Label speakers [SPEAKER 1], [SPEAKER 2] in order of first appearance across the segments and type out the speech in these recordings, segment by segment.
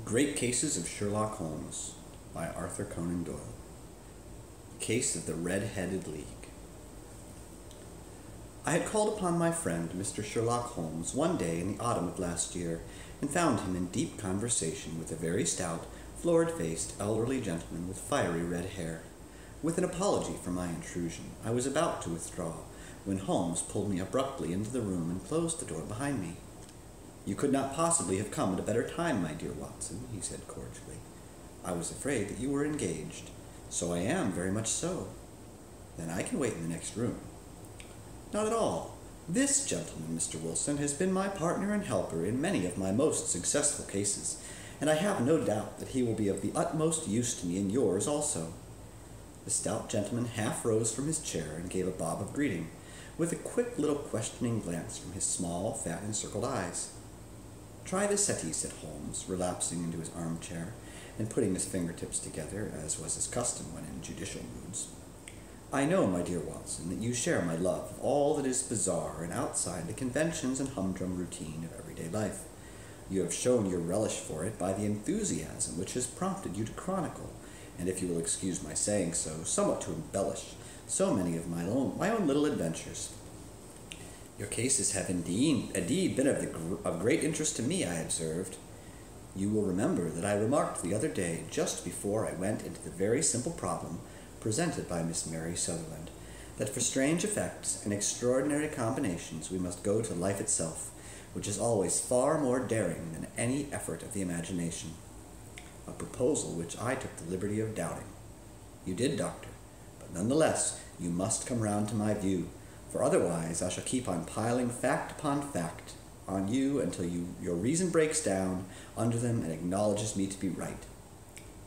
[SPEAKER 1] Great Cases of Sherlock Holmes by Arthur Conan Doyle. The Case of the Red-Headed League. I had called upon my friend, Mr. Sherlock Holmes, one day in the autumn of last year, and found him in deep conversation with a very stout, florid-faced, elderly gentleman with fiery red hair. With an apology for my intrusion, I was about to withdraw, when Holmes pulled me abruptly into the room and closed the door behind me. "You could not possibly have come at a better time, my dear Watson," he said cordially. "I was afraid that you were engaged." "So I am, very much so." "Then I can wait in the next room." "Not at all. This gentleman, Mr. Wilson, has been my partner and helper in many of my most successful cases, and I have no doubt that he will be of the utmost use to me in yours also." The stout gentleman half rose from his chair and gave a bob of greeting, with a quick little questioning glance from his small, fat, encircled eyes. "Try the settee," said Holmes, relapsing into his armchair and putting his fingertips together, as was his custom when in judicial moods. "I know, my dear Watson, that you share my love of all that is bizarre and outside the conventions and humdrum routine of everyday life. You have shown your relish for it by the enthusiasm which has prompted you to chronicle, and if you will excuse my saying so, somewhat to embellish, so many of my own little adventures. Your cases have indeed been of great interest to me," I observed. "You will remember that I remarked the other day, just before I went into the very simple problem presented by Miss Mary Sutherland, that for strange effects and extraordinary combinations we must go to life itself, which is always far more daring than any effort of the imagination. A proposal which I took the liberty of doubting. You did, Doctor, but none the less you must come round to my view, for otherwise I shall keep on piling fact upon fact on you until your reason breaks down under them and acknowledges me to be right.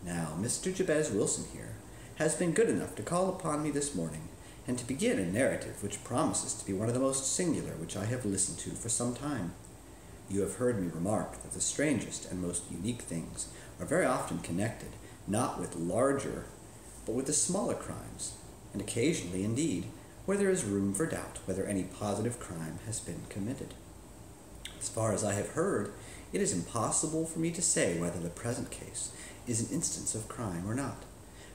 [SPEAKER 1] Now, Mr. Jabez Wilson here has been good enough to call upon me this morning and to begin a narrative which promises to be one of the most singular which I have listened to for some time. You have heard me remark that the strangest and most unique things are very often connected, not with larger, but with the smaller crimes, and occasionally, indeed, where there is room for doubt whether any positive crime has been committed. As far as I have heard, it is impossible for me to say whether the present case is an instance of crime or not,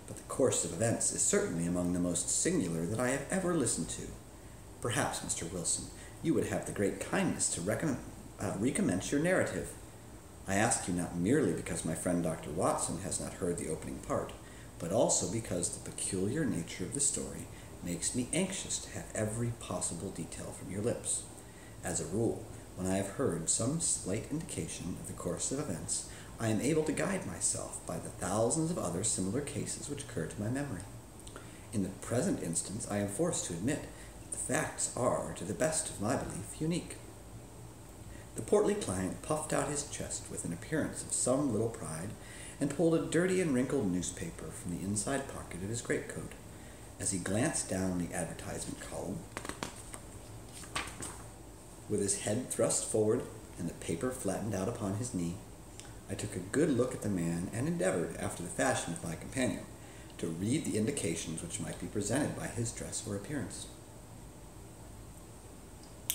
[SPEAKER 1] but the course of events is certainly among the most singular that I have ever listened to. Perhaps, Mr. Wilson, you would have the great kindness to recommence your narrative. I ask you not merely because my friend Dr. Watson has not heard the opening part, but also because the peculiar nature of the story makes me anxious to have every possible detail from your lips. As a rule, when I have heard some slight indication of the course of events, I am able to guide myself by the thousands of other similar cases which occur to my memory. In the present instance, I am forced to admit that the facts are, to the best of my belief, unique." The portly client puffed out his chest with an appearance of some little pride and pulled a dirty and wrinkled newspaper from the inside pocket of his greatcoat. As he glanced down the advertisement column, with his head thrust forward and the paper flattened out upon his knee, I took a good look at the man and endeavored, after the fashion of my companion, to read the indications which might be presented by his dress or appearance.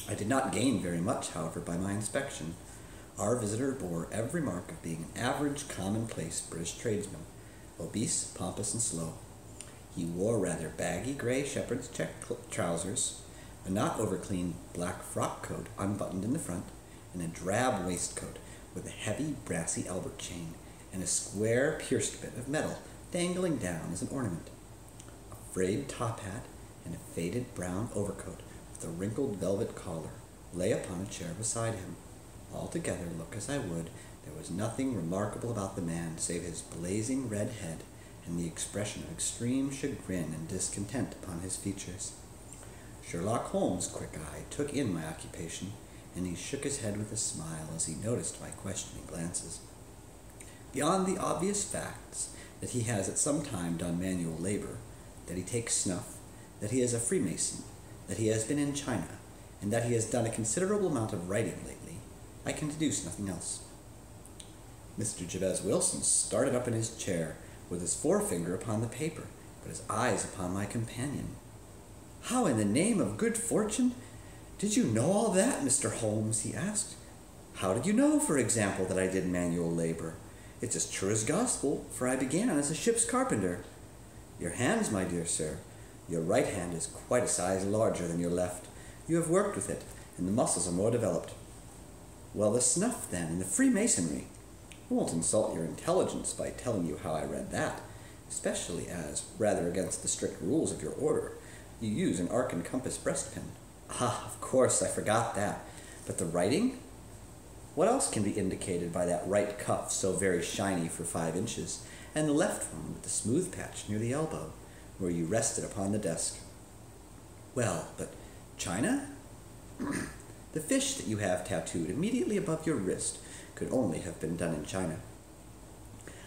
[SPEAKER 1] I did not gain very much, however, by my inspection. Our visitor bore every mark of being an average, commonplace British tradesman, obese, pompous, and slow. He wore rather baggy gray shepherd's check trousers, a not over-clean black frock coat unbuttoned in the front, and a drab waistcoat with a heavy brassy elbow chain and a square pierced bit of metal dangling down as an ornament. A frayed top hat and a faded brown overcoat with a wrinkled velvet collar lay upon a chair beside him. Altogether, look as I would, there was nothing remarkable about the man save his blazing red head and the expression of extreme chagrin and discontent upon his features. Sherlock Holmes' quick eye took in my occupation, and he shook his head with a smile as he noticed my questioning glances. Beyond the obvious facts that he has at some time done manual labor, that he takes snuff, that he is a Freemason, that he has been in China, and that he has done a considerable amount of writing lately, I can deduce nothing else. Mr. Jabez Wilson started up in his chair, with his forefinger upon the paper, but his eyes upon my companion. "How in the name of good fortune did you know all that, Mr. Holmes?" he asked. "How did you know, for example, that I did manual labor? It's as true as gospel, for I began as a ship's carpenter. Your hands, my dear sir. Your right hand is quite a size larger than your left. You have worked with it, and the muscles are more developed. Well, the snuff, then, and the Freemasonry. I won't insult your intelligence by telling you how I read that, especially as, rather against the strict rules of your order, you use an arc and compass breastpin. Ah, of course, I forgot that. But the writing? What else can be indicated by that right cuff so very shiny for 5 inches, and the left one with the smooth patch near the elbow, where you rested upon the desk? Well, but China? The fish that you have tattooed immediately above your wrist could only have been done in China.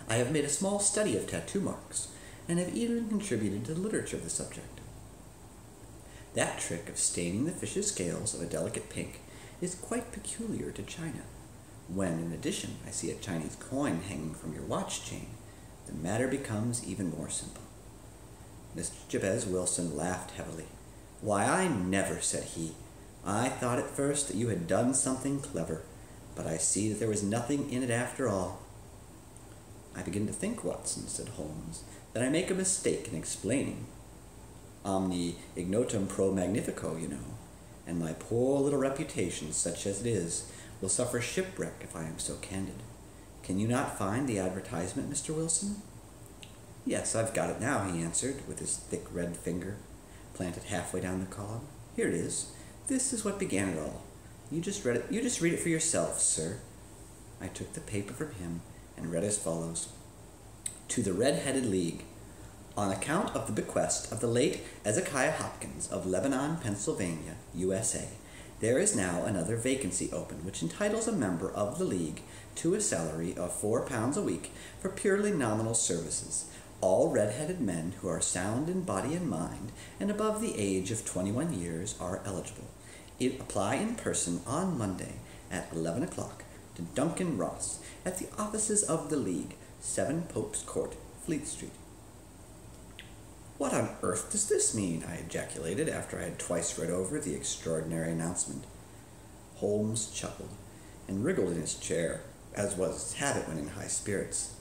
[SPEAKER 1] I have made a small study of tattoo marks, and have even contributed to the literature of the subject. That trick of staining the fish's scales of a delicate pink is quite peculiar to China. When, in addition, I see a Chinese coin hanging from your watch chain, the matter becomes even more simple. Mr. Jabez Wilson laughed heavily. Why, I never, said he. I thought at first that you had done something clever, but I see that there was nothing in it after all. I begin to think, Watson, said Holmes, that I make a mistake in explaining. Omni ignotum pro magnifico, you know, and my poor little reputation, such as it is, will suffer shipwreck if I am so candid. Can you not find the advertisement, Mr. Wilson? Yes, I've got it now, he answered, with his thick red finger planted halfway down the column. Here it is. This is what began it all. You just read it for yourself, sir. I took the paper from him and read as follows. To the Red-Headed League. On account of the bequest of the late Ezekiah Hopkins of Lebanon, Pennsylvania, USA, there is now another vacancy open which entitles a member of the League to a salary of £4 a week for purely nominal services. All red-headed men who are sound in body and mind and above the age of 21 years are eligible. Apply in person on Monday at 11 o'clock to Duncan Ross at the offices of the League, 7 Pope's Court, Fleet Street. What on earth does this mean? I ejaculated after I had twice read over the extraordinary announcement. Holmes chuckled and wriggled in his chair, as was his habit when in high spirits.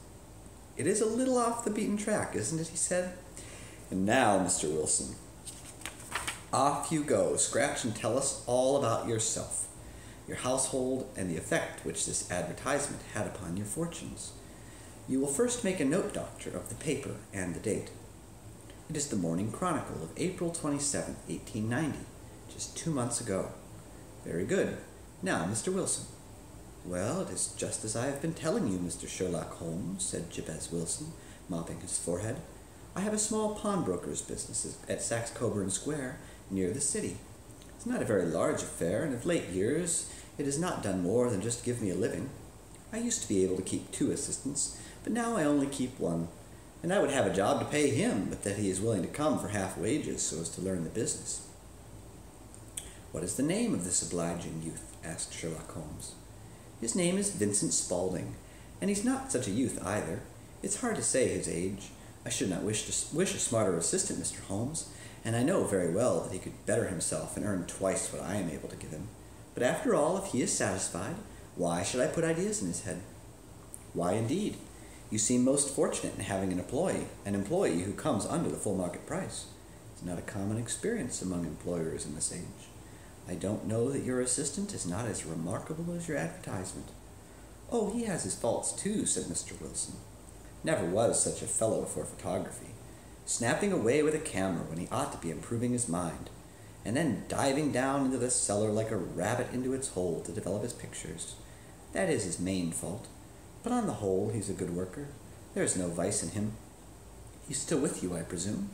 [SPEAKER 1] It is a little off the beaten track, isn't it? He said. And now, Mr. Wilson, off you go. Scratch and tell us all about yourself, your household, and the effect which this advertisement had upon your fortunes. You will first make a note, Doctor, of the paper and the date. It is the Morning Chronicle of April 27, 1890, just 2 months ago. Very good. Now, Mr. Wilson. Well, it is just as I have been telling you, Mr. Sherlock Holmes, said Jabez Wilson, mopping his forehead. I have a small pawnbroker's business at Saxe Coburn Square, near the city. It's not a very large affair, and of late years it has not done more than just give me a living. I used to be able to keep 2 assistants, but now I only keep 1. And I would have a job to pay him, but that he is willing to come for half wages so as to learn the business. What is the name of this obliging youth? Asked Sherlock Holmes. His name is Vincent Spaulding, and he's not such a youth either. It's hard to say his age. I should not wish a smarter assistant, Mr. Holmes, and I know very well that he could better himself and earn twice what I am able to give him. But after all, if he is satisfied, why should I put ideas in his head? Why indeed? You seem most fortunate in having an employee who comes under the full market price. It's not a common experience among employers in this age. I don't know that your assistant is not as remarkable as your advertisement. Oh, he has his faults too, said Mr. Wilson. Never was such a fellow for photography. Snapping away with a camera when he ought to be improving his mind, and then diving down into the cellar like a rabbit into its hole to develop his pictures. That is his main fault. But on the whole, he's a good worker. There is no vice in him. He's still with you, I presume?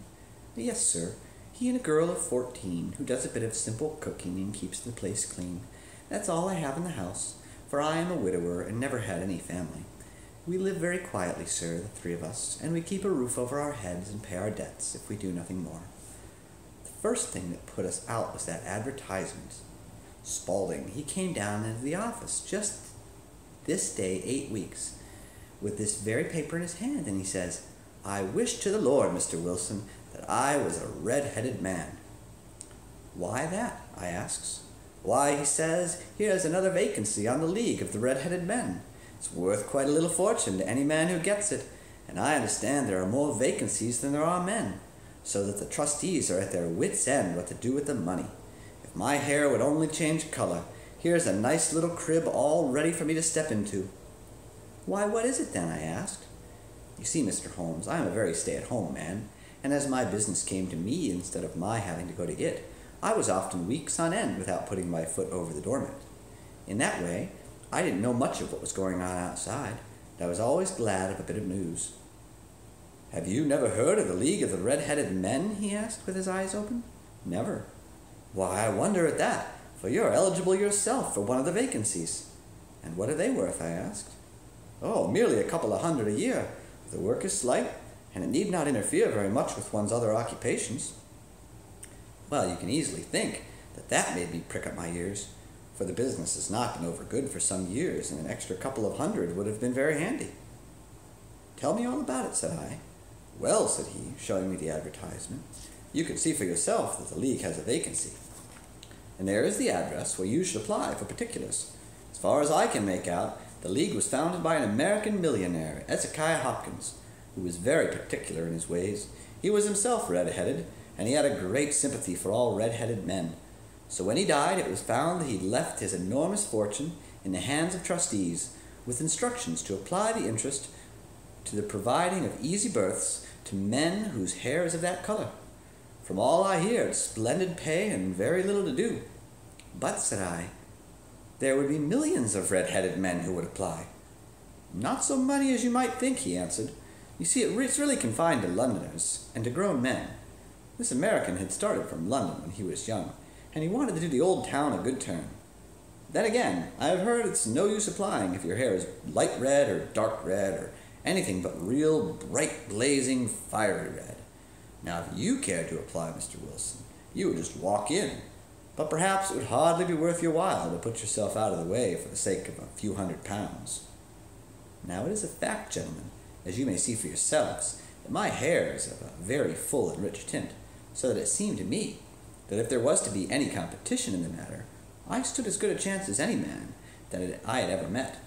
[SPEAKER 1] Yes, sir. He and a girl of 14 who does a bit of simple cooking and keeps the place clean. That's all I have in the house, for I am a widower and never had any family. We live very quietly, sir, the 3 of us, and we keep a roof over our heads and pay our debts if we do nothing more. The first thing that put us out was that advertisement. Spaulding, he came down into the office just this day 8 weeks, with this very paper in his hand, and he says, I wish to the Lord, Mr. Wilson, that I was a red-headed man. Why that? I asks. Why, he says, here's another vacancy on the League of the Red-Headed Men. It's worth quite a little fortune to any man who gets it, and I understand there are more vacancies than there are men, so that the trustees are at their wits' end what to do with the money. If my hair would only change color, here's a nice little crib all ready for me to step into." "Why, what is it then?" I asked. "You see, Mr. Holmes, I am a very stay-at-home man, and as my business came to me instead of my having to go to it, I was often weeks on end without putting my foot over the doormat. In that way, I didn't know much of what was going on outside, and I was always glad of a bit of news." "Have you never heard of the League of the Red-Headed Men?" he asked with his eyes open. "Never." "Why, I wonder at that, for you're eligible yourself for one of the vacancies." "And what are they worth?" I asked. "Oh, merely a couple of hundred a year. The work is slight, and it need not interfere very much with one's other occupations." Well, you can easily think that made me prick up my ears, for the business has not been over good for some years, and an extra couple of hundred would have been very handy. "Tell me all about it," said I. "Well," said he, showing me the advertisement, "you can see for yourself that the League has a vacancy. And there is the address where you should apply for particulars. As far as I can make out, the League was founded by an American millionaire, Ezekiah Hopkins, who was very particular in his ways. He was himself red-headed, and he had a great sympathy for all red-headed men. So when he died, it was found that he left his enormous fortune in the hands of trustees, with instructions to apply the interest to the providing of easy berths to men whose hair is of that color. From all I hear, it's splendid pay and very little to do." "But," said I, "there would be millions of red-headed men who would apply." "Not so many as you might think," he answered. "You see, it's really confined to Londoners and to grown men. This American had started from London when he was young, and he wanted to do the old town a good turn. Then again, I have heard it's no use applying if your hair is light red or dark red or anything but real bright, blazing, fiery red. Now, if you cared to apply, Mr. Wilson, you would just walk in, but perhaps it would hardly be worth your while to put yourself out of the way for the sake of a few £100. Now, it is a fact, gentlemen, as you may see for yourselves, that my hair is of a very full and rich tint, so that it seemed to me that if there was to be any competition in the matter, I stood as good a chance as any man that I had ever met.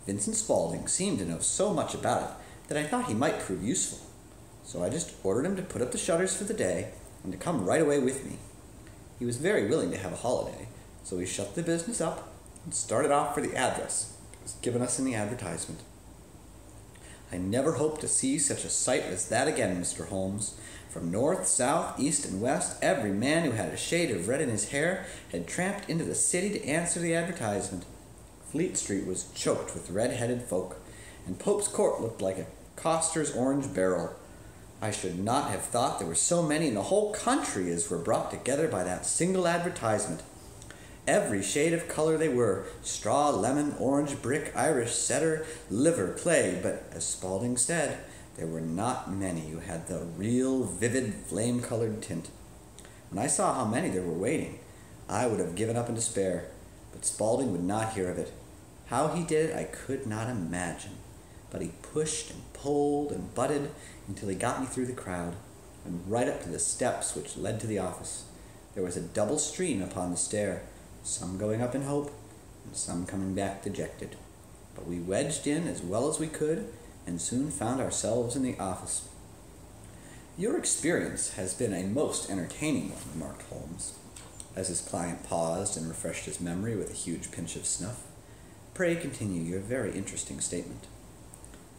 [SPEAKER 1] Vincent Spaulding seemed to know so much about it that I thought he might prove useful, so I just ordered him to put up the shutters for the day and to come right away with me. He was very willing to have a holiday, so we shut the business up and started off for the address that was given us in the advertisement. I never hope to see such a sight as that again, Mr. Holmes. From north, south, east, and west, every man who had a shade of red in his hair had tramped into the city to answer the advertisement. Fleet Street was choked with red-headed folk, and Pope's Court looked like a coster's orange barrel. I should not have thought there were so many in the whole country as were brought together by that single advertisement. Every shade of color they were, straw, lemon, orange, brick, Irish, setter, liver, clay, but as Spaulding said, there were not many who had the real, vivid, flame-colored tint. When I saw how many there were waiting, I would have given up in despair, but Spaulding would not hear of it. How he did it I could not imagine, but he pushed and pulled and butted until he got me through the crowd, and right up to the steps which led to the office. There was a double stream upon the stair, some going up in hope, and some coming back dejected. But we wedged in as well as we could, and soon found ourselves in the office. "Your experience has been a most entertaining one," remarked Holmes, as his client paused and refreshed his memory with a huge pinch of snuff. "Pray continue your very interesting statement."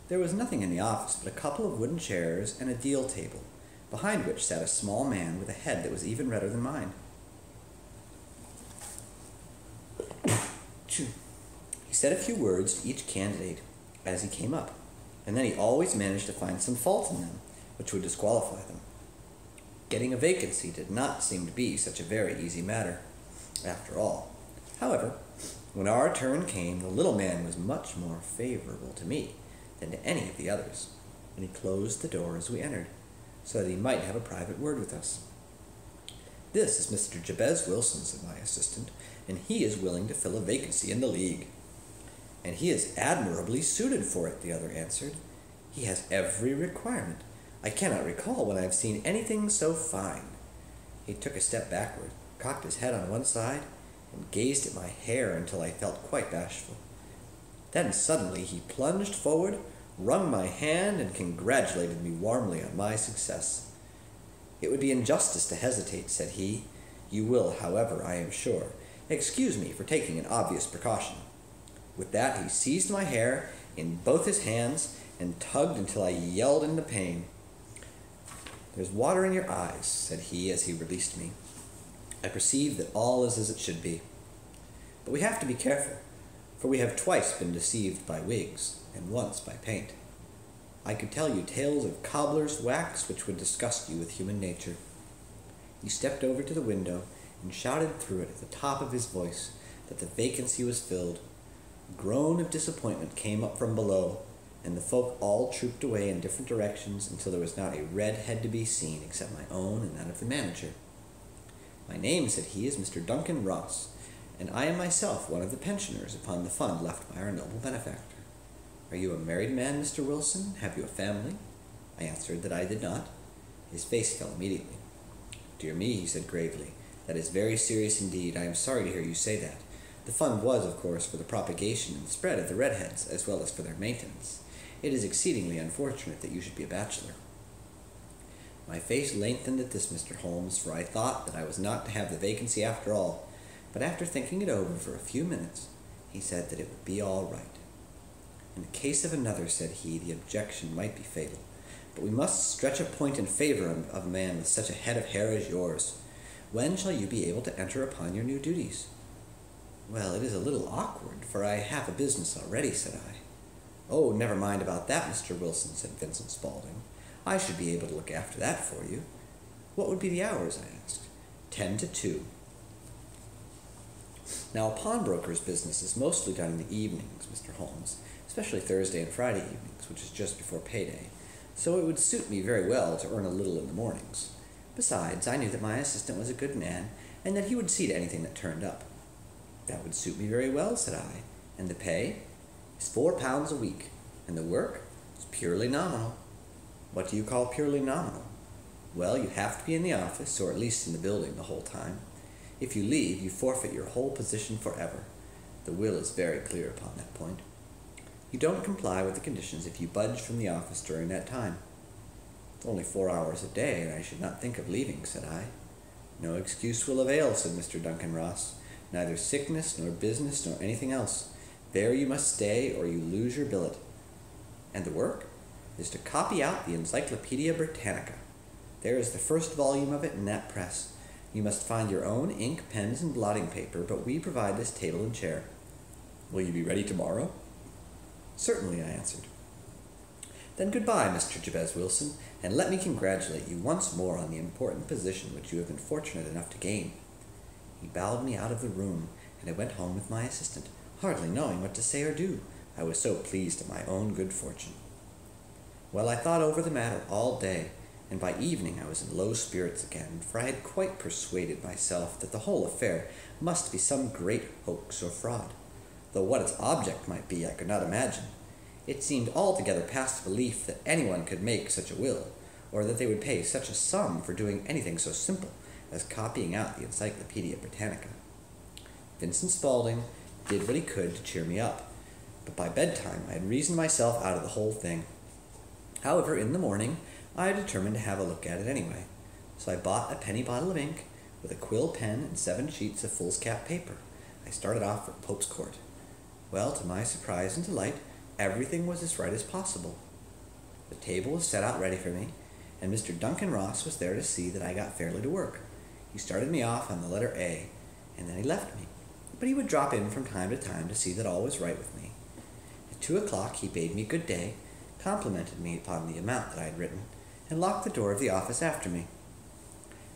[SPEAKER 1] There was nothing in the office but a couple of wooden chairs and a deal table, behind which sat a small man with a head that was even redder than mine. He said a few words to each candidate as he came up, and then he always managed to find some fault in them, which would disqualify them. Getting a vacancy did not seem to be such a very easy matter, after all. However, when our turn came, the little man was much more favorable to me than to any of the others, and he closed the door as we entered, so that he might have a private word with us. "This is Mr. Jabez Wilson," said my assistant, "and he is willing to fill a vacancy in the League." "And he is admirably suited for it," the other answered. "He has every requirement. I cannot recall when I have seen anything so fine." He took a step backward, cocked his head on one side, and gazed at my hair until I felt quite bashful. Then suddenly he plunged forward, wrung my hand, and congratulated me warmly on my success. "It would be injustice to hesitate," said he. "You will, however, I am sure, excuse me for taking an obvious precaution." With that he seized my hair in both his hands and tugged until I yelled in the pain. "There's water in your eyes," said he as he released me. "I perceive that all is as it should be. But we have to be careful, for we have twice been deceived by wigs, and once by paint. I could tell you tales of cobbler's wax which would disgust you with human nature." He stepped over to the window and shouted through it at the top of his voice that the vacancy was filled. A groan of disappointment came up from below, and the folk all trooped away in different directions until there was not a red head to be seen except my own and that of the manager. "My name," said he, "is Mr. Duncan Ross, and I am myself one of the pensioners upon the fund left by our noble benefactor. Are you a married man, Mr. Wilson? Have you a family?" I answered that I did not. His face fell immediately. "Dear me," he said gravely, "that is very serious indeed. I am sorry to hear you say that. The fund was, of course, for the propagation and spread of the redheads, as well as for their maintenance. It is exceedingly unfortunate that you should be a bachelor." My face lengthened at this, Mr. Holmes, for I thought that I was not to have the vacancy after all, but after thinking it over for a few minutes, he said that it would be all right. "In the case of another," said he, "the objection might be fatal, but we must stretch a point in favor of a man with such a head of hair as yours. When shall you be able to enter upon your new duties?" "Well, it is a little awkward, for I have a business already," said I. "Oh, never mind about that, Mr. Wilson," said Vincent Spaulding. "I should be able to look after that for you." "What would be the hours?" I asked. 10 to 2. Now, a pawnbroker's business is mostly done in the evenings, Mr. Holmes, especially Thursday and Friday evenings, which is just before payday, so it would suit me very well to earn a little in the mornings. Besides, I knew that my assistant was a good man, and that he would see to anything that turned up. "That would suit me very well," said I. "And the pay?" "Is £4 a week, and the work is purely nominal." "What do you call purely nominal?" "Well, you have to be in the office, or at least in the building, the whole time. If you leave, you forfeit your whole position forever. The will is very clear upon that point. You don't comply with the conditions if you budge from the office during that time." "It's only 4 hours a day, and I should not think of leaving," said I. "No excuse will avail," said Mr. Duncan Ross. "Neither sickness, nor business, nor anything else. There you must stay, or you lose your billet." "And the work?" "Is to copy out the Encyclopedia Britannica. There is the first volume of it in that press. You must find your own ink, pens, and blotting paper, but we provide this table and chair." "Will you be ready tomorrow?" "Certainly," I answered. "Then goodbye, Mr. Jabez Wilson, and let me congratulate you once more on the important position which you have been fortunate enough to gain." He bowed me out of the room, and I went home with my assistant, hardly knowing what to say or do. I was so pleased at my own good fortune. Well, I thought over the matter all day, and by evening I was in low spirits again, for I had quite persuaded myself that the whole affair must be some great hoax or fraud, though what its object might be I could not imagine. It seemed altogether past belief that anyone could make such a will, or that they would pay such a sum for doing anything so simple as copying out the Encyclopedia Britannica. Vincent Spaulding did what he could to cheer me up, but by bedtime I had reasoned myself out of the whole thing. However, in the morning I determined to have a look at it anyway, so I bought a penny bottle of ink with a quill pen and 7 sheets of foolscap paper. I started off for Pope's Court. Well, to my surprise and delight, everything was as right as possible. The table was set out ready for me, and Mr. Duncan Ross was there to see that I got fairly to work. He started me off on the letter A, and then he left me, but he would drop in from time to time to see that all was right with me. At 2 o'clock he bade me good day, complimented me upon the amount that I had written, and locked the door of the office after me.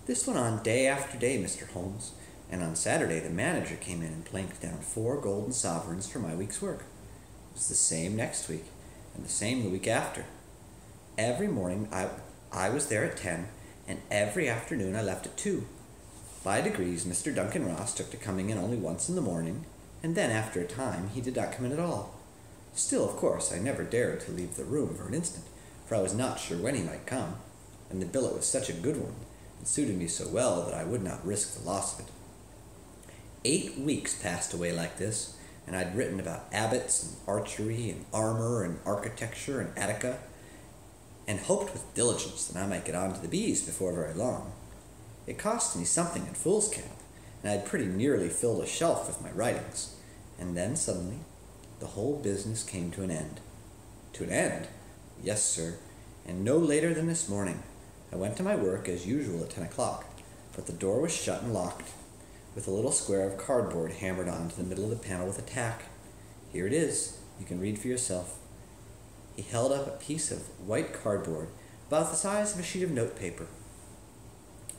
[SPEAKER 1] This went on day after day, Mr. Holmes, and on Saturday the manager came in and planked down 4 golden sovereigns for my week's work. It was the same next week, and the same the week after. Every morning I was there at 10, and every afternoon I left at 2. By degrees, Mr. Duncan Ross took to coming in only once in the morning, and then after a time he did not come in at all. Still, of course, I never dared to leave the room for an instant, for I was not sure when he might come, and the billet was such a good one, and suited me so well that I would not risk the loss of it. 8 weeks passed away like this, and I'd written about abbots and archery and armor and architecture and Attica, and hoped with diligence that I might get on to the bees before very long. It cost me something at foolscap, and I had pretty nearly filled a shelf with my writings, and then suddenly the whole business came to an end. To an end? Yes, sir, and no later than this morning. I went to my work as usual at 10 o'clock, but the door was shut and locked, with a little square of cardboard hammered onto the middle of the panel with a tack. Here it is. You can read for yourself. He held up a piece of white cardboard about the size of a sheet of notepaper.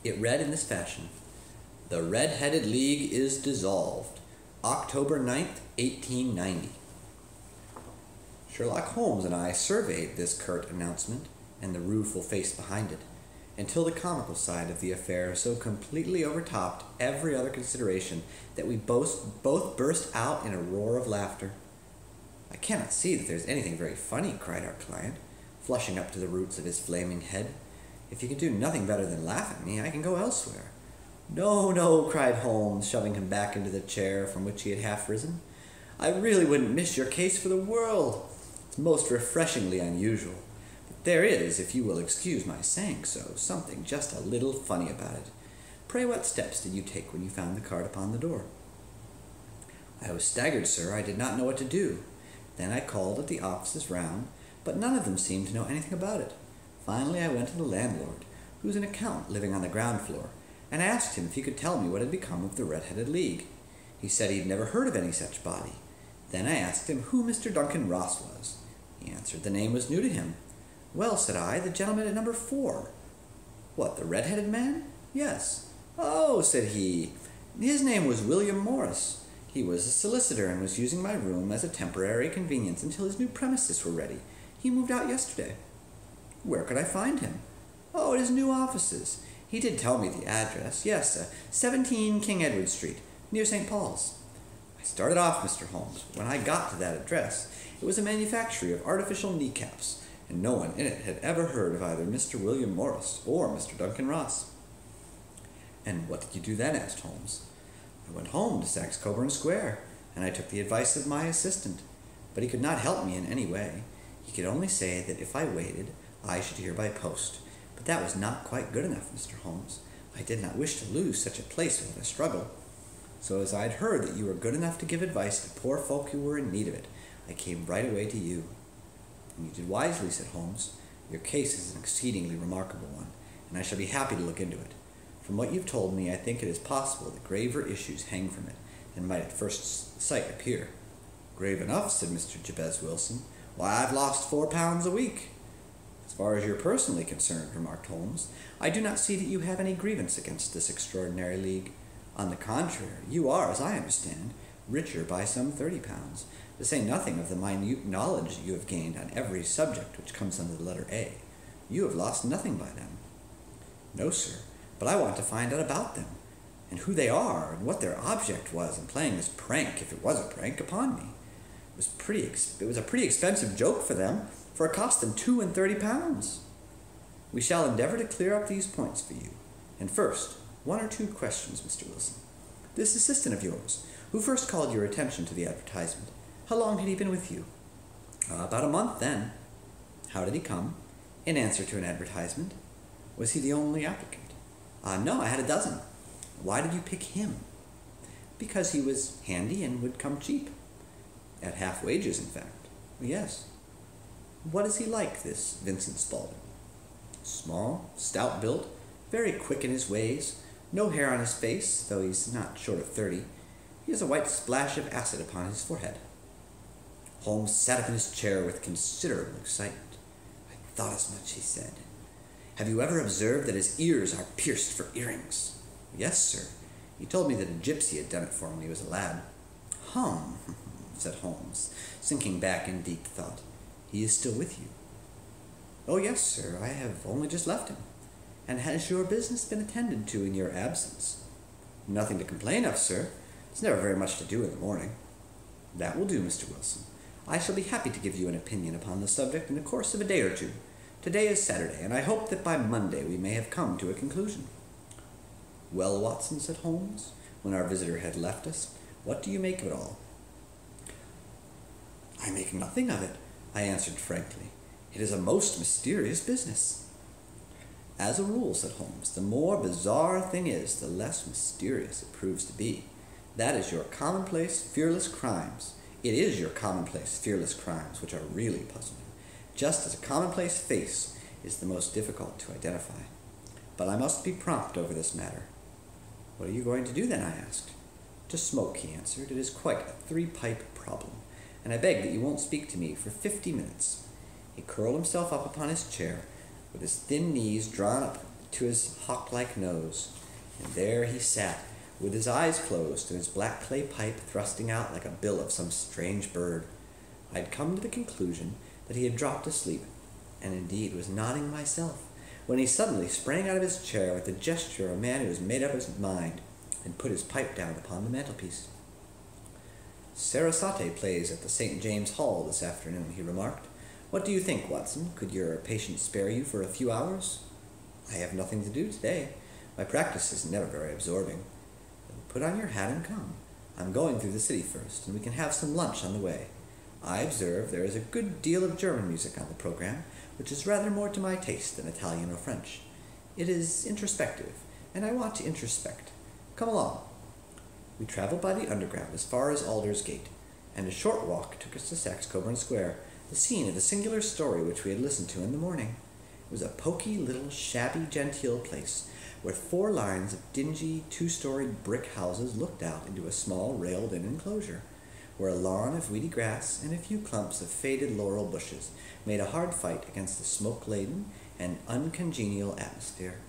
[SPEAKER 1] It read in this fashion: "The Red-Headed League is dissolved. October 9th, 1890. Sherlock Holmes and I surveyed this curt announcement and the rueful face behind it, until the comical side of the affair so completely overtopped every other consideration that we both burst out in a roar of laughter. "I cannot see that there's anything very funny," cried our client, flushing up to the roots of his flaming head. "If you can do nothing better than laugh at me, I can go elsewhere." "No, no," cried Holmes, shoving him back into the chair from which he had half risen. "I really wouldn't miss your case for the world. It's most refreshingly unusual. But there is, if you will excuse my saying so, something just a little funny about it. Pray, what steps did you take when you found the card upon the door?" "I was staggered, sir. I did not know what to do. Then I called at the offices round, but none of them seemed to know anything about it. Finally I went to the landlord, who's an accountant living on the ground floor, and asked him if he could tell me what had become of the Red-Headed League. He said he'd never heard of any such body. Then I asked him who Mr. Duncan Ross was. He answered the name was new to him. "Well," said I, "the gentleman at number 4. "What, the red-headed man?" "Yes." "Oh," said he, "his name was William Morris. He was a solicitor and was using my room as a temporary convenience until his new premises were ready. He moved out yesterday." "Where could I find him?" "Oh, at his new offices. He did tell me the address. Yes, 17 King Edward Street, near St. Paul's." I started off, Mr. Holmes. When I got to that address, it was a manufactory of artificial kneecaps, and no one in it had ever heard of either Mr. William Morris or Mr. Duncan Ross. "And what did you do then?" asked Holmes. "I went home to Saxe Coburn Square, and I took the advice of my assistant. But he could not help me in any way. He could only say that if I waited, I should hear by post. But that was not quite good enough, Mr. Holmes. I did not wish to lose such a place without a struggle. So as I had heard that you were good enough to give advice to poor folk who were in need of it, I came right away to you." "And you did wisely," said Holmes. "Your case is an exceedingly remarkable one, and I shall be happy to look into it. From what you've told me, I think it is possible that graver issues hang from it than might at first sight appear." "Grave enough," said Mr. Jabez Wilson. "Why, I've lost £4 a week." "As far as you're personally concerned," remarked Holmes, "I do not see that you have any grievance against this extraordinary league. On the contrary, you are, as I understand, richer by some £30, to say nothing of the minute knowledge you have gained on every subject which comes under the letter A. You have lost nothing by them." "No, sir, but I want to find out about them, and who they are, and what their object was in playing this prank, if it was a prank, upon me. It was a pretty expensive joke for them, for it cost them £32. "We shall endeavor to clear up these points for you. And first, 1 or 2 questions, Mr. Wilson. This assistant of yours, who first called your attention to the advertisement, how long had he been with you?" "About a month then." "How did he come?" "In answer to an advertisement." "Was he the only applicant?" "No, I had a dozen." "Why did you pick him?" "Because he was handy and would come cheap." "At half wages, in fact." "Yes." "What is he like, this Vincent Spaulding?" "Small, stout-built, very quick in his ways, no hair on his face, though he's not short of 30. He has a white splash of acid upon his forehead." Holmes sat up in his chair with considerable excitement. "I thought as much," he said. "Have you ever observed that his ears are pierced for earrings?" "Yes, sir. He told me that a gypsy had done it for him when he was a lad." "Hum," said Holmes, sinking back in deep thought. "He is still with you?" "Oh, yes, sir. I have only just left him." "And has your business been attended to in your absence?" "Nothing to complain of, sir. There's never very much to do in the morning." "That will do, Mr. Wilson. I shall be happy to give you an opinion upon the subject in the course of a day or 2. Today is Saturday, and I hope that by Monday we may have come to a conclusion." "Well, Watson," said Holmes, when our visitor had left us, "what do you make of it all?" I make nothing of it, I answered frankly. It is a most mysterious business. As a rule, said Holmes, the more bizarre a thing is, the less mysterious it proves to be. That is your commonplace, fearless crimes. It is your commonplace, fearless crimes which are really puzzling, just as a commonplace face is the most difficult to identify. But I must be prompt over this matter. What are you going to do then, I asked. To smoke, he answered. It is quite a 3-pipe problem, and I beg that you won't speak to me for 50 minutes. He curled himself up upon his chair, with his thin knees drawn up to his hawk-like nose, and there he sat, with his eyes closed and his black clay pipe thrusting out like a bill of some strange bird. I had come to the conclusion that he had dropped asleep, and indeed was nodding myself, when he suddenly sprang out of his chair with the gesture of a man who has made up his mind, and put his pipe down upon the mantelpiece. Sarasate plays at the St. James Hall this afternoon, he remarked. What do you think, Watson? Could your patient spare you for a few hours? I have nothing to do today. My practice is never very absorbing. Put on your hat and come. I'm going through the city first, and we can have some lunch on the way. I observe there is a good deal of German music on the program, which is rather more to my taste than Italian or French. It is introspective, and I want to introspect. Come along. We traveled by the Underground as far as Aldersgate, and a short walk took us to Saxe-Coburn Square, the scene of the singular story which we had listened to in the morning. It was a poky little shabby-genteel place, where 4 lines of dingy 2-storied brick houses looked out into a small railed-in enclosure, where a lawn of weedy grass and a few clumps of faded laurel bushes made a hard fight against the smoke-laden and uncongenial atmosphere.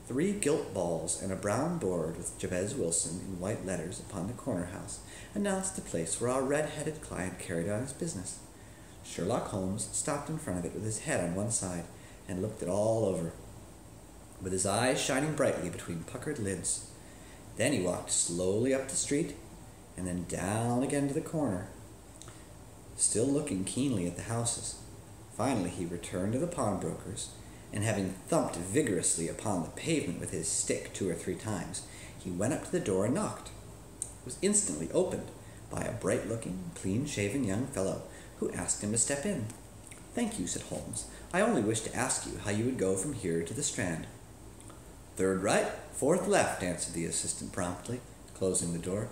[SPEAKER 1] 3 gilt balls and a brown board with Jabez Wilson in white letters upon the corner house announced the place where our red-headed client carried on his business. Sherlock Holmes stopped in front of it with his head on one side and looked it all over, with his eyes shining brightly between puckered lids. Then he walked slowly up the street and then down again to the corner, still looking keenly at the houses. Finally he returned to the pawnbroker's, and having thumped vigorously upon the pavement with his stick 2 or 3 times, he went up to the door and knocked. It was instantly opened by a bright-looking, clean-shaven young fellow, who asked him to step in. "Thank you," said Holmes. "I only wished to ask you how you would go from here to the Strand." "Third right, 4th left," answered the assistant promptly, closing the door.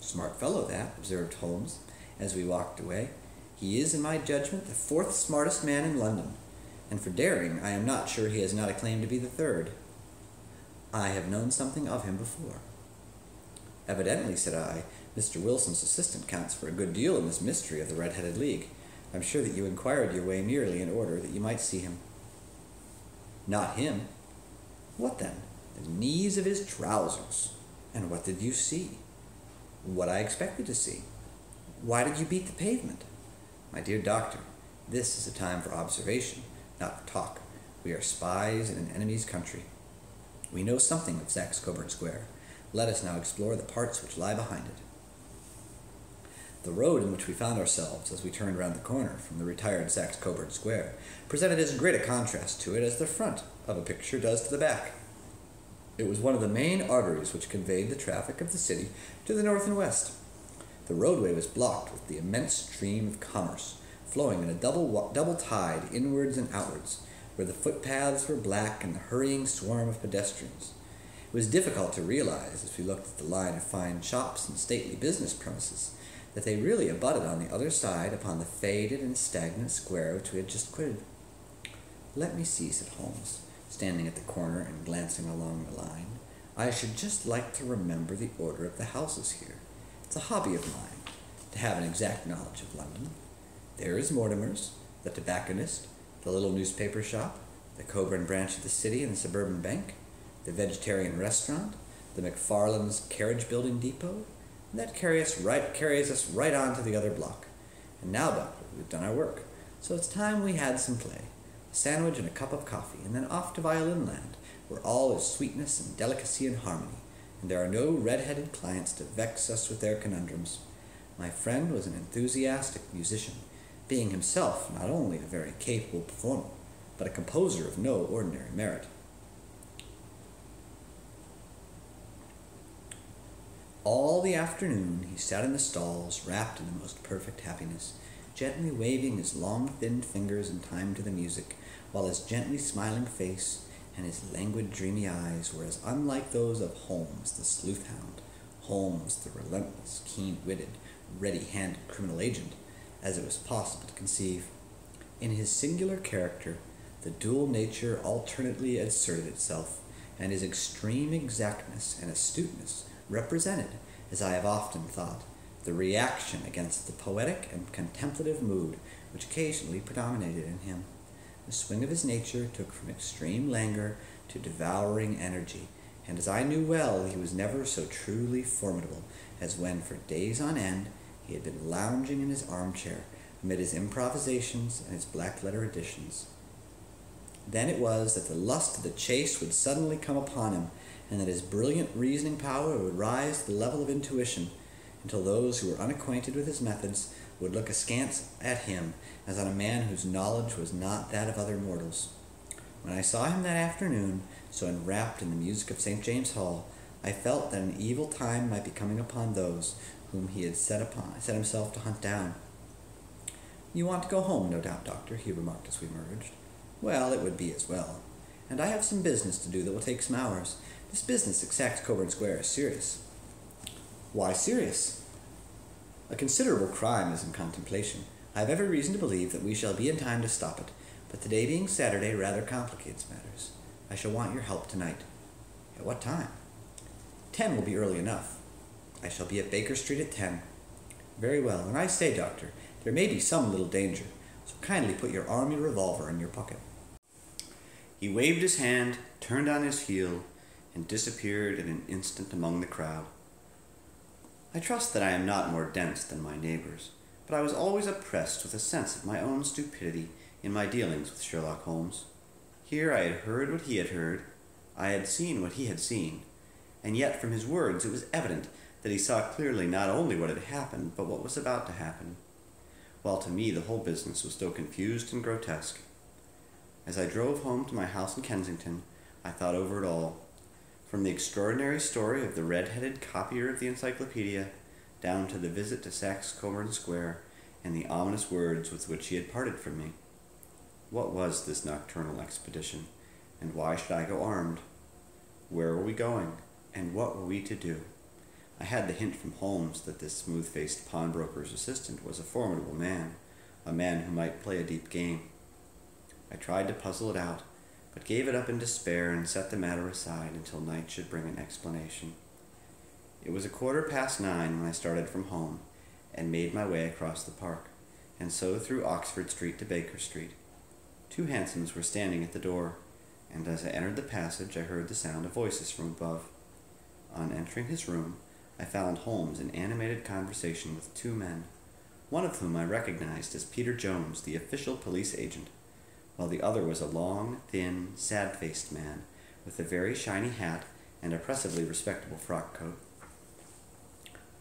[SPEAKER 1] "Smart fellow, that," observed Holmes, as we walked away. "He is, in my judgment, the 4th smartest man in London, and for daring I am not sure he has not a claim to be the 3rd. I have known something of him before." "Evidently," said I, "Mr. Wilson's assistant counts for a good deal in this mystery of the Red-Headed League. I'm sure that you inquired your way merely in order that you might see him." "Not him." "What then?" "The knees of his trousers." "And what did you see?" "What I expected to see." "Why did you beat the pavement?" "My dear doctor, this is a time for observation, not for talk. We are spies in an enemy's country. We know something of Saxe-Coburn Square. Let us now explore the parts which lie behind it." The road in which we found ourselves as we turned round the corner from the retired Saxe-Coburn Square presented as great a contrast to it as the front of a picture does to the back. It was one of the main arteries which conveyed the traffic of the city to the north and west. The roadway was blocked with the immense stream of commerce, flowing in a double tide inwards and outwards, where the footpaths were black and the hurrying swarm of pedestrians. It was difficult to realize, as we looked at the line of fine shops and stately business premises, that they really abutted on the other side upon the faded and stagnant square which we had just quitted. "Let me see," said Holmes, standing at the corner and glancing along the line. "I should just like to remember the order of the houses here. It's a hobby of mine, to have an exact knowledge of London. There is Mortimer's, the tobacconist, the little newspaper shop, the Coburn branch of the city and the suburban bank, the vegetarian restaurant, the McFarland's carriage-building depot, and that carries us right on to the other block. And now, doctor, we've done our work, so it's time we had some play. A sandwich and a cup of coffee, and then off to Violin Land, where all is sweetness and delicacy and harmony, and there are no red-headed clients to vex us with their conundrums." My friend was an enthusiastic musician, being himself not only a very capable performer, but a composer of no ordinary merit. All the afternoon he sat in the stalls, wrapped in the most perfect happiness, gently waving his long, thin fingers in time to the music, while his gently smiling face and his languid, dreamy eyes were as unlike those of Holmes, the sleuth-hound, Holmes, the relentless, keen-witted, ready-handed criminal agent, as it was possible to conceive. In his singular character, the dual nature alternately asserted itself, and his extreme exactness and astuteness represented, as I have often thought, the reaction against the poetic and contemplative mood which occasionally predominated in him. The swing of his nature took from extreme languor to devouring energy, and as I knew well, he was never so truly formidable as when, for days on end, he had been lounging in his armchair amid his improvisations and his black-letter editions. Then it was that the lust of the chase would suddenly come upon him, and that his brilliant reasoning power would rise to the level of intuition, until those who were unacquainted with his methods would look askance at him as on a man whose knowledge was not that of other mortals. When I saw him that afternoon, so enwrapped in the music of St. James's Hall, I felt that an evil time might be coming upon those whom he had set himself to hunt down. "You want to go home, no doubt, Doctor," he remarked as we emerged. "Well, it would be as well. And I have some business to do that will take some hours. This business at Saxe Coburn Square is serious." "Why serious?" "A considerable crime is in contemplation. I have every reason to believe that we shall be in time to stop it, but today being Saturday rather complicates matters. I shall want your help tonight." "At what time?" 10 will be early enough. I shall be at Baker Street at 10. "Very well. And I say, Doctor, there may be some little danger, so kindly put your army revolver in your pocket." He waved his hand, turned on his heel, and disappeared in an instant among the crowd. I trust that I am not more dense than my neighbors, but I was always oppressed with a sense of my own stupidity in my dealings with Sherlock Holmes. Here I had heard what he had heard, I had seen what he had seen, and yet from his words it was evident that he saw clearly not only what had happened, but what was about to happen, while to me the whole business was still confused and grotesque. As I drove home to my house in Kensington, I thought over it all, from the extraordinary story of the red-headed copier of the encyclopedia, down to the visit to Saxe Coburn Square, and the ominous words with which he had parted from me. What was this nocturnal expedition, and why should I go armed? Where were we going, and what were we to do? I had the hint from Holmes that this smooth-faced pawnbroker's assistant was a formidable man, a man who might play a deep game. I tried to puzzle it out, but gave it up in despair and set the matter aside until night should bring an explanation. It was 9:15 when I started from home and made my way across the park, and so through Oxford Street to Baker Street. 2 hansoms were standing at the door, and as I entered the passage I heard the sound of voices from above. On entering his room, I found Holmes in animated conversation with 2 men, one of whom I recognized as Peter Jones, the official police agent, while the other was a long, thin, sad-faced man with a very shiny hat and oppressively respectable frock-coat.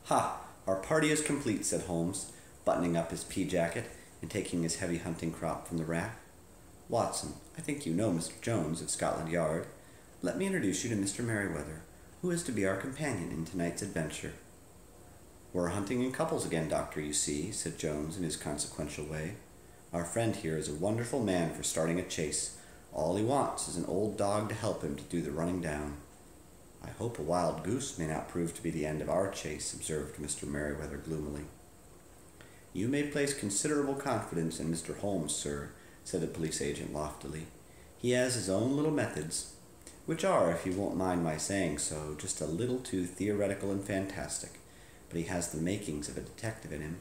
[SPEAKER 1] "Ha! Our party is complete," said Holmes, buttoning up his pea-jacket and taking his heavy hunting crop from the rack. "Watson, I think you know Mr. Jones of Scotland Yard. Let me introduce you to Mr. Merryweather, who is to be our companion in tonight's adventure." "We're hunting in couples again, Doctor, you see," said Jones in his consequential way. "Our friend here is a wonderful man for starting a chase. All he wants is an old dog to help him to do the running down." "I hope a wild goose may not prove to be the end of our chase," observed Mr. Merryweather gloomily. "You may place considerable confidence in Mr. Holmes, sir," said the police agent loftily. "He has his own little methods, which are, if you won't mind my saying so, just a little too theoretical and fantastic, but he has the makings of a detective in him.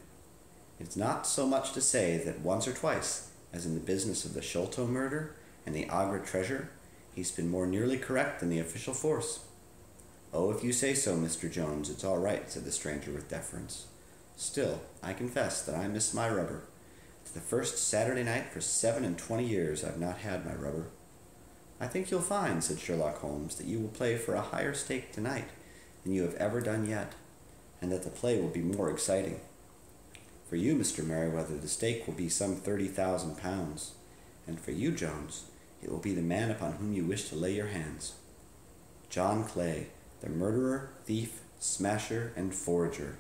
[SPEAKER 1] It's not so much to say that once or twice, as in the business of the Sholto murder and the Agra treasure, he's been more nearly correct than the official force." "Oh, if you say so, Mr. Jones, it's all right," said the stranger with deference. "Still, I confess that I miss my rubber. It's the first Saturday night for 27 years I've not had my rubber." "I think you'll find," said Sherlock Holmes, "that you will play for a higher stake tonight than you have ever done yet, and that the play will be more exciting. For you, Mr. Merryweather, the stake will be some £30,000, and for you, Jones, it will be the man upon whom you wish to lay your hands. John Clay, the murderer, thief, smasher, and forger.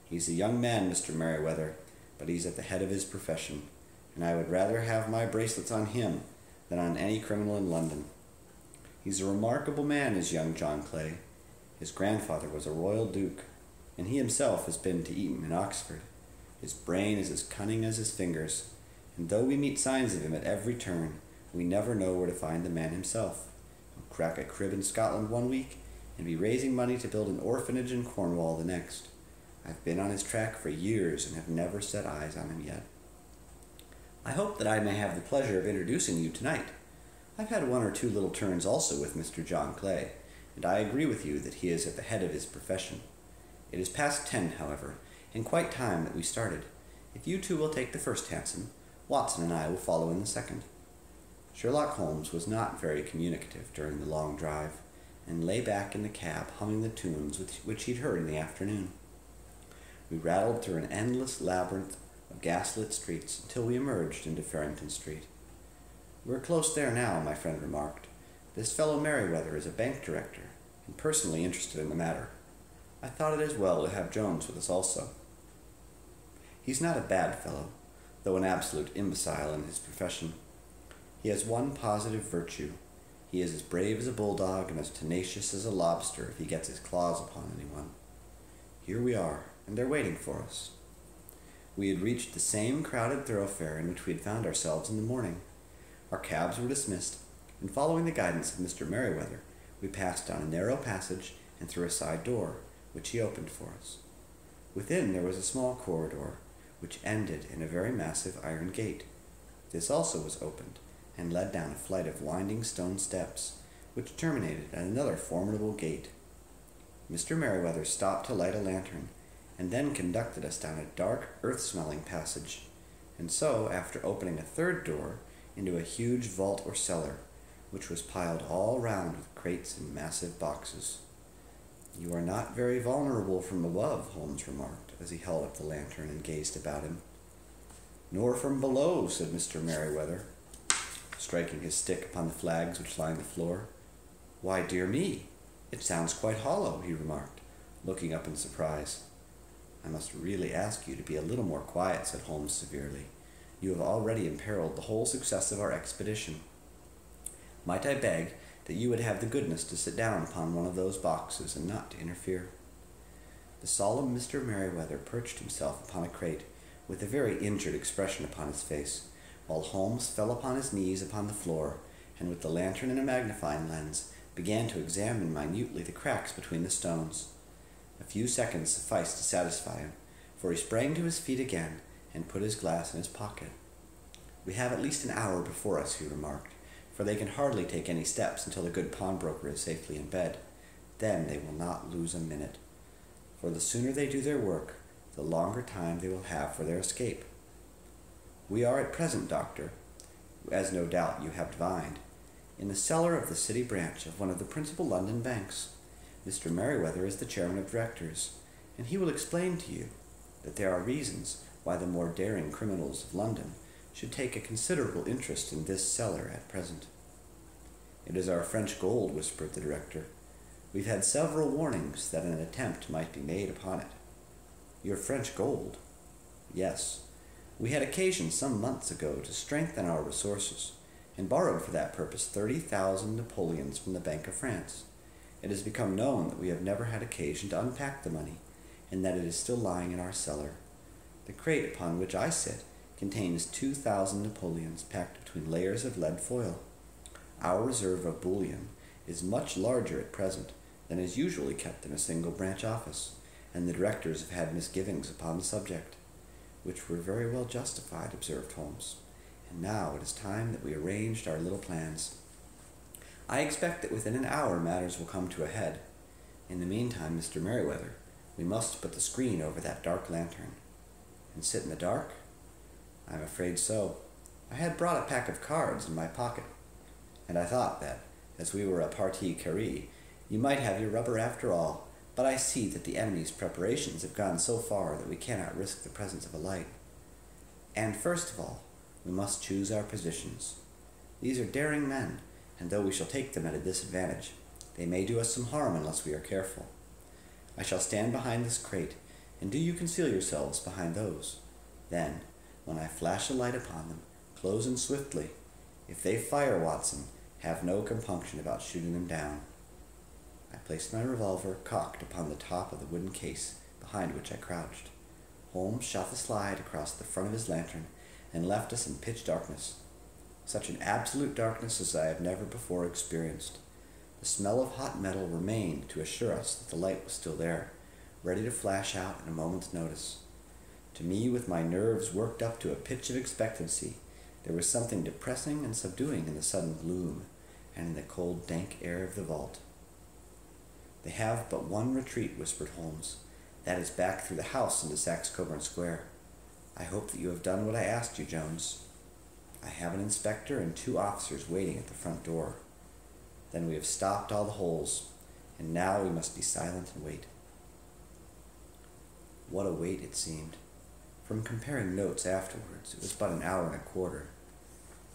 [SPEAKER 1] He's a young man, Mr. Merryweather, but he's at the head of his profession, and I would rather have my bracelets on him than on any criminal in London. He's a remarkable man, is young John Clay. His grandfather was a royal duke, and he himself has been to Eton and Oxford. His brain is as cunning as his fingers, and though we meet signs of him at every turn, we never know where to find the man himself. He'll crack a crib in Scotland one week, and be raising money to build an orphanage in Cornwall the next. I've been on his track for years and have never set eyes on him yet. I hope that I may have the pleasure of introducing you tonight. I've had one or two little turns also with Mr. John Clay, and I agree with you that he is at the head of his profession. It is past 10, however, and quite time that we started. If you two will take the first hansom, Watson and I will follow in the second. Sherlock Holmes was not very communicative during the long drive, and lay back in the cab humming the tunes which he'd heard in the afternoon. We rattled through an endless labyrinth of gas-lit streets until we emerged into Farrington Street. "We're close there now," my friend remarked. "This fellow Merryweather is a bank director, and personally interested in the matter. I thought it as well to have Jones with us also. He's not a bad fellow, though an absolute imbecile in his profession. He has one positive virtue. He is as brave as a bulldog and as tenacious as a lobster if he gets his claws upon anyone. Here we are, and they're waiting for us." We had reached the same crowded thoroughfare in which we had found ourselves in the morning. Our cabs were dismissed, and following the guidance of Mr. Merryweather, we passed down a narrow passage and through a side door, which he opened for us. Within there was a small corridor, which ended in a very massive iron gate. This also was opened, and led down a flight of winding stone steps, which terminated at another formidable gate. Mr. Merryweather stopped to light a lantern, and then conducted us down a dark, earth-smelling passage, and so, after opening a third door, into a huge vault or cellar, which was piled all round with crates and massive boxes. "You are not very vulnerable from above," Holmes remarked, as he held up the lantern and gazed about him. "Nor from below," said Mr. Merryweather, striking his stick upon the flags which lined the floor. "Why, dear me, it sounds quite hollow," he remarked, looking up in surprise. "I must really ask you to be a little more quiet," said Holmes severely. "You have already imperiled the whole success of our expedition. Might I beg that you would have the goodness to sit down upon one of those boxes and not to interfere?" The solemn Mr. Merryweather perched himself upon a crate, with a very injured expression upon his face, while Holmes fell upon his knees upon the floor, and with the lantern and a magnifying lens began to examine minutely the cracks between the stones. A few seconds sufficed to satisfy him, for he sprang to his feet again and put his glass in his pocket. "We have at least an hour before us," he remarked, "for they can hardly take any steps until the good pawnbroker is safely in bed. Then they will not lose a minute, for the sooner they do their work, the longer time they will have for their escape. We are at present, Doctor, as no doubt you have divined, in the cellar of the city branch of one of the principal London banks. Mr. Merryweather is the chairman of directors, and he will explain to you that there are reasons why the more daring criminals of London should take a considerable interest in this cellar at present." "It is our French gold," whispered the director. "We've had several warnings that an attempt might be made upon it." "Your French gold?" "Yes. We had occasion some months ago to strengthen our resources, and borrowed for that purpose 30,000 Napoleons from the Bank of France. It has become known that we have never had occasion to unpack the money, and that it is still lying in our cellar. The crate upon which I sit contains 2,000 Napoleons packed between layers of lead foil. Our reserve of bullion is much larger at present than is usually kept in a single branch office, and the directors have had misgivings upon the subject." "Which were very well justified," observed Holmes. "And now it is time that we arranged our little plans. I expect that within an hour matters will come to a head. In the meantime, Mr. Merryweather, we must put the screen over that dark lantern." "And sit in the dark?" "I'm afraid so. I had brought a pack of cards in my pocket, and I thought that, as we were a partie carrée, you might have your rubber after all, but I see that the enemy's preparations have gone so far that we cannot risk the presence of a light. And first of all, we must choose our positions. These are daring men, and though we shall take them at a disadvantage, they may do us some harm unless we are careful. I shall stand behind this crate, and do you conceal yourselves behind those. Then, when I flash a light upon them, close in swiftly. If they fire, Watson, have no compunction about shooting them down." I placed my revolver cocked upon the top of the wooden case behind which I crouched. Holmes shot the slide across the front of his lantern and left us in pitch darkness. Such an absolute darkness as I have never before experienced. The smell of hot metal remained to assure us that the light was still there, ready to flash out at a moment's notice. To me, with my nerves worked up to a pitch of expectancy, there was something depressing and subduing in the sudden gloom and in the cold, dank air of the vault. "They have but one retreat," whispered Holmes. "That is back through the house into Saxe-Coburn Square. I hope that you have done what I asked you, Jones. I have an inspector and 2 officers waiting at the front door. Then we have stopped all the holes, and now we must be silent and wait." What a wait it seemed. From comparing notes afterwards, it was but an hour and a quarter.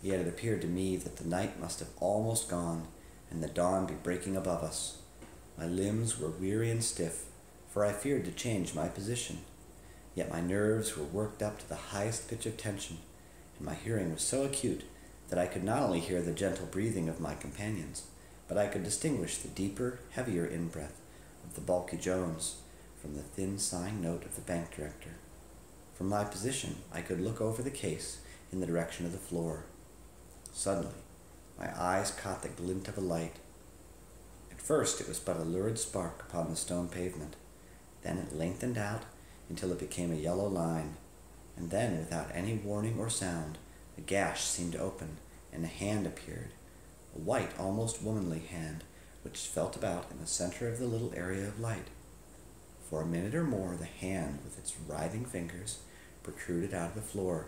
[SPEAKER 1] Yet it appeared to me that the night must have almost gone, and the dawn be breaking above us. My limbs were weary and stiff, for I feared to change my position. Yet my nerves were worked up to the highest pitch of tension, and my hearing was so acute that I could not only hear the gentle breathing of my companions, but I could distinguish the deeper, heavier in-breath of the bulky Jones from the thin sighing note of the bank director. From my position, I could look over the case in the direction of the floor. Suddenly, my eyes caught the glint of a light. At first, it was but a lurid spark upon the stone pavement. Then it lengthened out until it became a yellow line, and then, without any warning or sound, a gash seemed to open, and a hand appeared, a white, almost womanly hand, which felt about in the center of the little area of light. For a minute or more, the hand, with its writhing fingers, protruded out of the floor.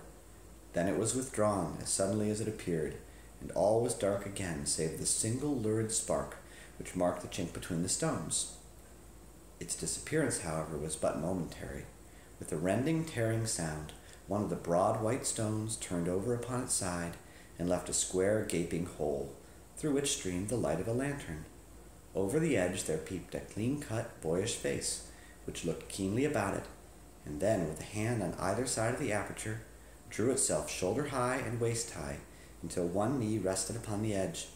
[SPEAKER 1] Then it was withdrawn as suddenly as it appeared, and all was dark again, save the single lurid spark which marked the chink between the stones. Its disappearance, however, was but momentary. With a rending, tearing sound, one of the broad white stones turned over upon its side and left a square, gaping hole, through which streamed the light of a lantern. Over the edge there peeped a clean-cut, boyish face, which looked keenly about it, and then, with a hand on either side of the aperture, drew itself shoulder-high and waist-high until one knee rested upon the edge.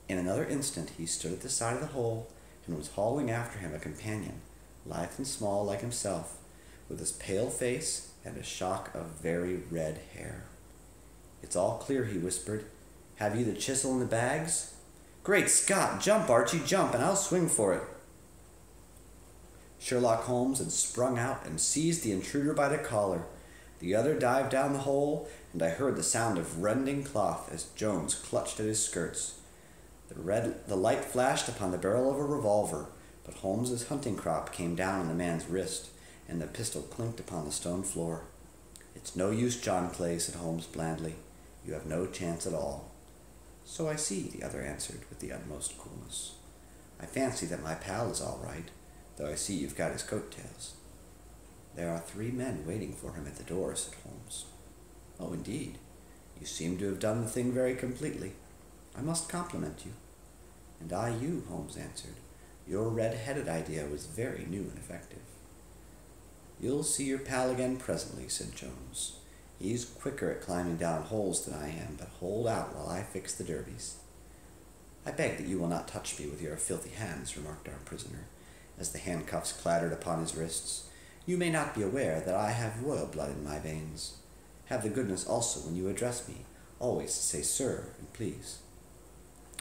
[SPEAKER 1] In another instant he stood at the side of the hole and was hauling after him a companion, lithe and small like himself, with his pale face and a shock of very red hair. "It's all clear," he whispered. "Have you the chisel and the bags?" "Great Scott! Jump, Archie, jump, and I'll swing for it." Sherlock Holmes had sprung out and seized the intruder by the collar. The other dived down the hole, and I heard the sound of rending cloth as Jones clutched at his skirts. The light flashed upon the barrel of a revolver, but Holmes's hunting crop came down on the man's wrist, and the pistol clinked upon the stone floor. "It's no use, John Clay," said Holmes blandly. "You have no chance at all." "So I see," the other answered with the utmost coolness. "I fancy that my pal is all right, though I see you've got his coat-tails." "There are 3 men waiting for him at the door," said Holmes. "Oh, indeed. You seem to have done the thing very completely. I must compliment you." "And I you," Holmes answered. "Your red-headed idea was very new and effective." "You'll see your pal again presently," said Jones. "He's quicker at climbing down holes than I am, but hold out while I fix the derbies." "I beg that you will not touch me with your filthy hands," remarked our prisoner, as the handcuffs clattered upon his wrists. "You may not be aware that I have royal blood in my veins. Have the goodness also, when you address me, always to say sir and please."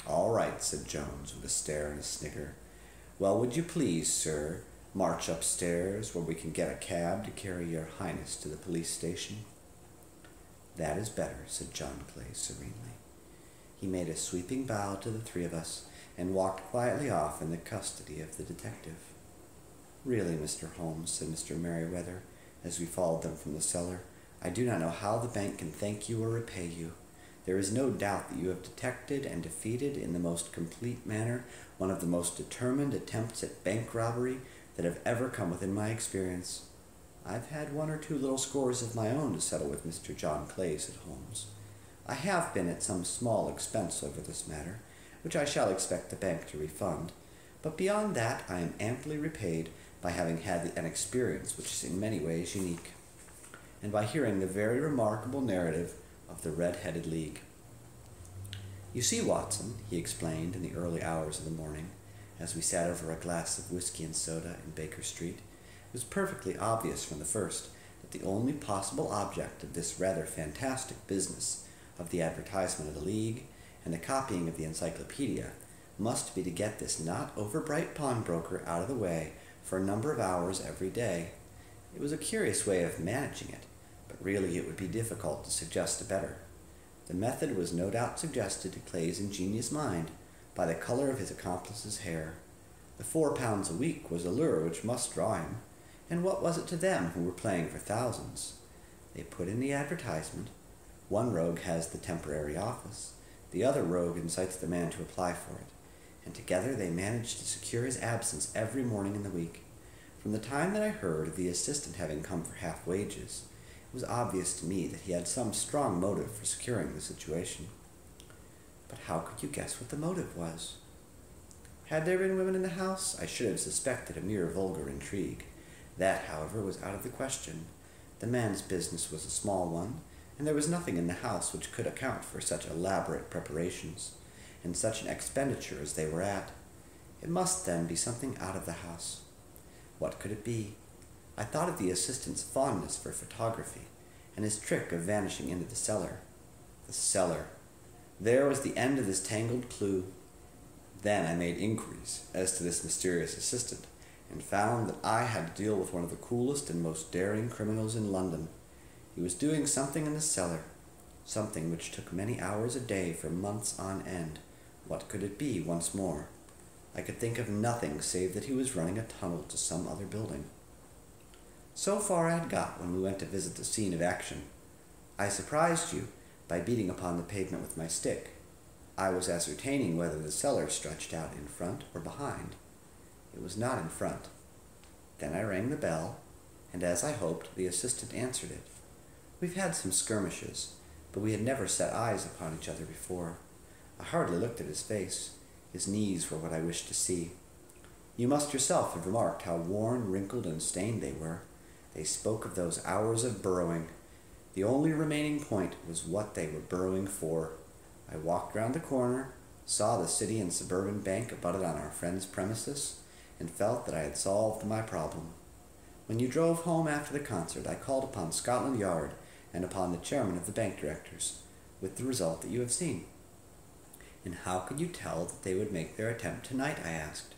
[SPEAKER 1] "All right," said Jones, with a stare and a snigger. "Well, would you please, sir, march upstairs, where we can get a cab to carry your highness to the police station?" "That is better," said John Clay serenely. He made a sweeping bow to the 3 of us, and walked quietly off in the custody of the detective. "Really, Mr. Holmes," said Mr. Merryweather, as we followed them from the cellar, "I do not know how the bank can thank you or repay you. There is no doubt that you have detected and defeated in the most complete manner one of the most determined attempts at bank robbery that have ever come within my experience." "I've had 1 or 2 little scores of my own to settle with Mr. John Clay," said Holmes. "I have been at some small expense over this matter, which I shall expect the bank to refund, but beyond that I am amply repaid by having had an experience which is in many ways unique." and by hearing the very remarkable narrative of the Red-Headed League. "You see, Watson," he explained in the early hours of the morning, as we sat over a glass of whiskey and soda in Baker Street, it was perfectly obvious from the first that the only possible object of this rather fantastic business of the advertisement of the League and the copying of the encyclopedia must be to get this not over-bright pawnbroker out of the way for a number of hours every day. It was a curious way of managing it, but really it would be difficult to suggest a better. The method was no doubt suggested to Clay's ingenious mind by the color of his accomplice's hair. The 4 pounds a week was a lure which must draw him, and what was it to them who were playing for thousands? They put in the advertisement. One rogue has the temporary office, the other rogue incites the man to apply for it, and together they managed to secure his absence every morning in the week. From the time that I heard of the assistant having come for half wages, it was obvious to me that he had some strong motive for securing the situation. But how could you guess what the motive was? Had there been women in the house, I should have suspected a mere vulgar intrigue. That, however, was out of the question. The man's business was a small one, and there was nothing in the house which could account for such elaborate preparations, and such an expenditure as they were at. It must, then, be something out of the house. What could it be? I thought of the assistant's fondness for photography, and his trick of vanishing into the cellar. The cellar. There was the end of this tangled clue. Then I made inquiries as to this mysterious assistant, and found that I had to deal with one of the coolest and most daring criminals in London. He was doing something in the cellar, something which took many hours a day for months on end. What could it be, once more? I could think of nothing save that he was running a tunnel to some other building. So far I had got when we went to visit the scene of action. I surprised you by beating upon the pavement with my stick. I was ascertaining whether the cellar stretched out in front or behind. It was not in front. Then I rang the bell, and as I hoped, the assistant answered it. We've had some skirmishes, but we had never set eyes upon each other before. I hardly looked at his face. His knees were what I wished to see. You must yourself have remarked how worn, wrinkled, and stained they were. They spoke of those hours of burrowing. The only remaining point was what they were burrowing for. I walked round the corner, saw the City and Suburban Bank abutted on our friend's premises, and felt that I had solved my problem. When you drove home after the concert, I called upon Scotland Yard and upon the chairman of the bank directors, with the result that you have seen. And how could you tell that they would make their attempt tonight? I asked.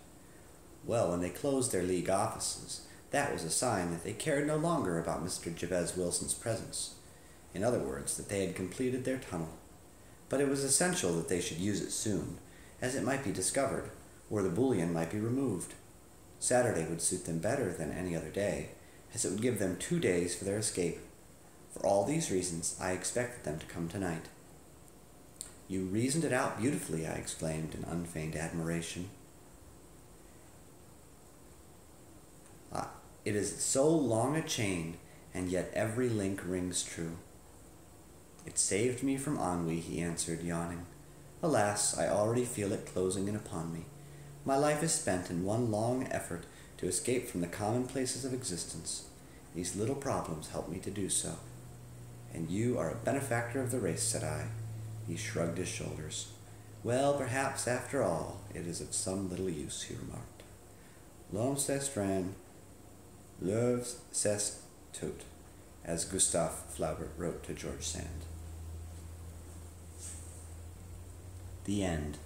[SPEAKER 1] Well, when they closed their League offices, that was a sign that they cared no longer about Mr. Jabez Wilson's presence. In other words, that they had completed their tunnel. But it was essential that they should use it soon, as it might be discovered, or the bullion might be removed. Saturday would suit them better than any other day, as it would give them 2 days for their escape. For all these reasons, I expected them to come tonight. You reasoned it out beautifully, I exclaimed in unfeigned admiration. It is so long a chain, and yet every link rings true. It saved me from ennui, he answered, yawning. Alas, I already feel it closing in upon me. My life is spent in one long effort to escape from the commonplaces of existence. These little problems help me to do so. And you are a benefactor of the race, said I. He shrugged his shoulders. Well, perhaps, after all, it is of some little use, he remarked. L'homme s'estrange, l'œuvre c'est tout, as Gustave Flaubert wrote to George Sand. The end.